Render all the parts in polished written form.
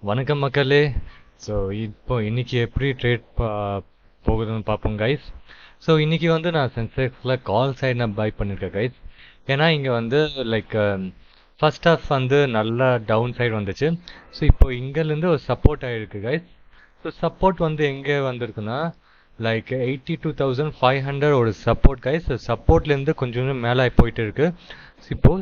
வணக்கம் மக்களே. ஸோ இப்போ இன்னைக்கு எப்படி ட்ரேட் போகுதுன்னு பார்ப்போம் கைஸ். ஸோ இன்னைக்கு வந்து நான் சென்செக்ஸில் கால் சைடு நான் பை பண்ணியிருக்கேன் கைஸ். ஏன்னா இங்கே வந்து லைக் ஃபர்ஸ்ட் ஹாஃப் வந்து நல்லா டவுன் சைடு வந்துச்சு. ஸோ இப்போ இங்கேருந்து ஒரு சப்போர்ட் ஆகிருக்கு கைஸ். ஸோ சப்போர்ட் வந்து எங்கே வந்திருக்குன்னா லைக் 82,500 ஒரு சப்போர்ட் கைஸ். சப்போர்ட்லேருந்து கொஞ்சம் மேலே போயிட்டு இருக்கு. இப்போ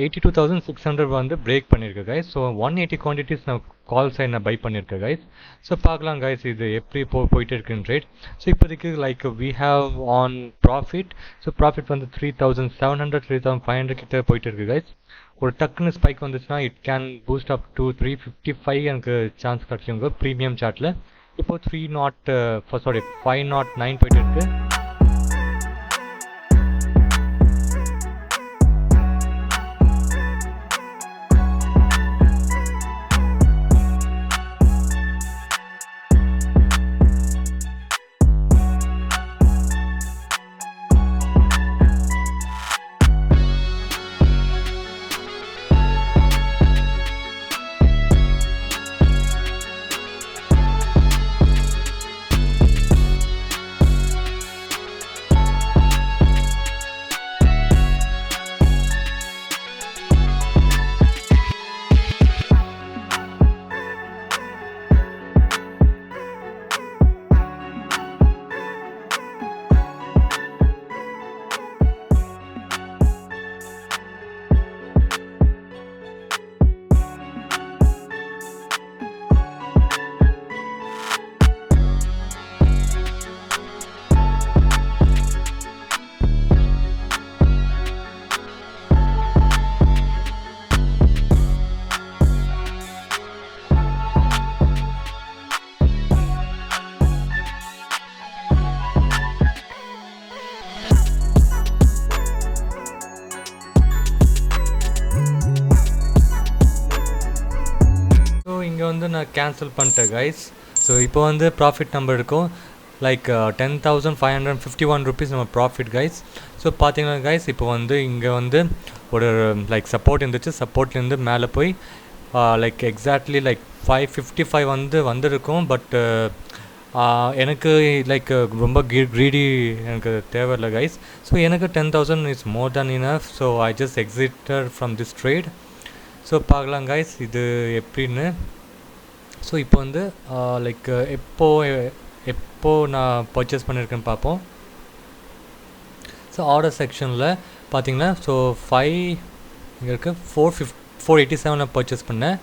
82,600 வந்து பிரேக் பண்ணியிருக்கு கைஸ். ஸோ 180 குவான்டிட்டிஸ் நான் கால் சைட் நான் பை பண்ணியிருக்கேன் கைஸ். ஸோ பார்க்கலாம் கைஸ் இது எப்படி போயிட்டு இருக்குன்னு ட்ரேட். ஸோ இப்போதைக்கு like we have on profit. So profit வந்து 3,700 3,500 கிட்ட போயிட்டு இருக்கு கைஸ். ஒரு டக்குன்னு ஸ்பைக் வந்துச்சுன்னா it can boost up to 355 எனக்கு சான்ஸ் கிடைக்குங்க ப்ரீமியம் சார்ட்டில். இப்போ 509 போயிட்டு இருக்கு. ஸோ இங்கே வந்து நான் கேன்சல் பண்ணிட்டேன் கைஸ். ஸோ இப்போ வந்து ப்ராஃபிட் நம்பர் இருக்கும் லைக் 10,551 ருபீஸ் நம்ம ப்ராஃபிட் கைஸ். ஸோ பார்த்தீங்கன்னா கைஸ் இப்போ வந்து இங்கே வந்து ஒரு லைக் சப்போர்ட் இருந்துச்சு. சப்போர்ட்லேருந்து மேலே போய் லைக் எக்ஸாக்ட்லி லைக் 555 வந்திருக்கும். பட் எனக்கு லைக் ரொம்ப க்ரீடி எனக்கு தேவையில்லை கைஸ். ஸோ எனக்கு 10,000 is more than enough. So I just existed from this trade. So பார்க்கலாம் கைஸ் இது எப்படின்னு. ஸோ இப்போ வந்து லைக் எப்போ நான் பர்ச்சேஸ் பண்ணியிருக்கேன்னு பார்ப்போம். ஸோ ஆர்டர் செக்ஷனில் பார்த்தீங்கன்னா ஸோ 5 இங்கே இருக்குது 487 நான் பர்ச்சேஸ் பண்ணேன்.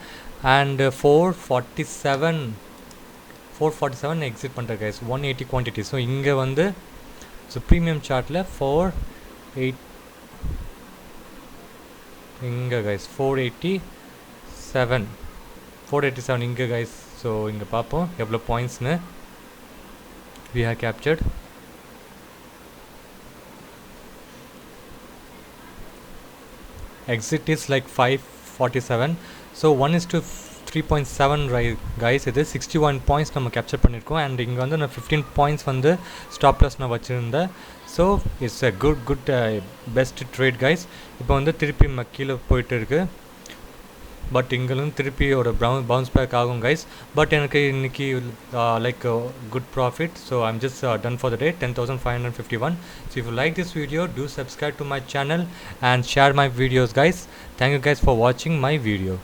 அண்டு 447 எக்ஸிட் பண்ணுறேன் கைஸ் 180 குவான்டிட்டி. ஸோ இங்கே வந்து ஸோ ப்ரீமியம் சார்ட்டில் 480 இங்கே கைஸ் 487 இங்கே கைஸ். ஸோ இங்கே பார்ப்போம் எவ்வளோ பாயிண்ட்ஸ்னு we have captured. Exit is like 547. So 1:3.7 guys. இது 61 பாயிண்ட்ஸ் நம்ம கேப்சர் பண்ணியிருக்கோம். அண்ட் இங்கே வந்து நான் 15 பாயிண்ட்ஸ் வந்து ஸ்டாப் லாஸ் நான் வச்சுருந்தேன். So it's a good best trade guys. இப்போ வந்து திருப்பி கீழே போயிட்டு இருக்குது. பட் இங்கேருந்து திருப்பி ஒரு பவுன்ஸ் பேக் ஆகும் கைஸ். பட் எனக்கு இன்றைக்கி like good profit. So I'm just done for the day 10,551. So if you like this video do subscribe to my channel and share my videos guys. Thank you guys for watching my video.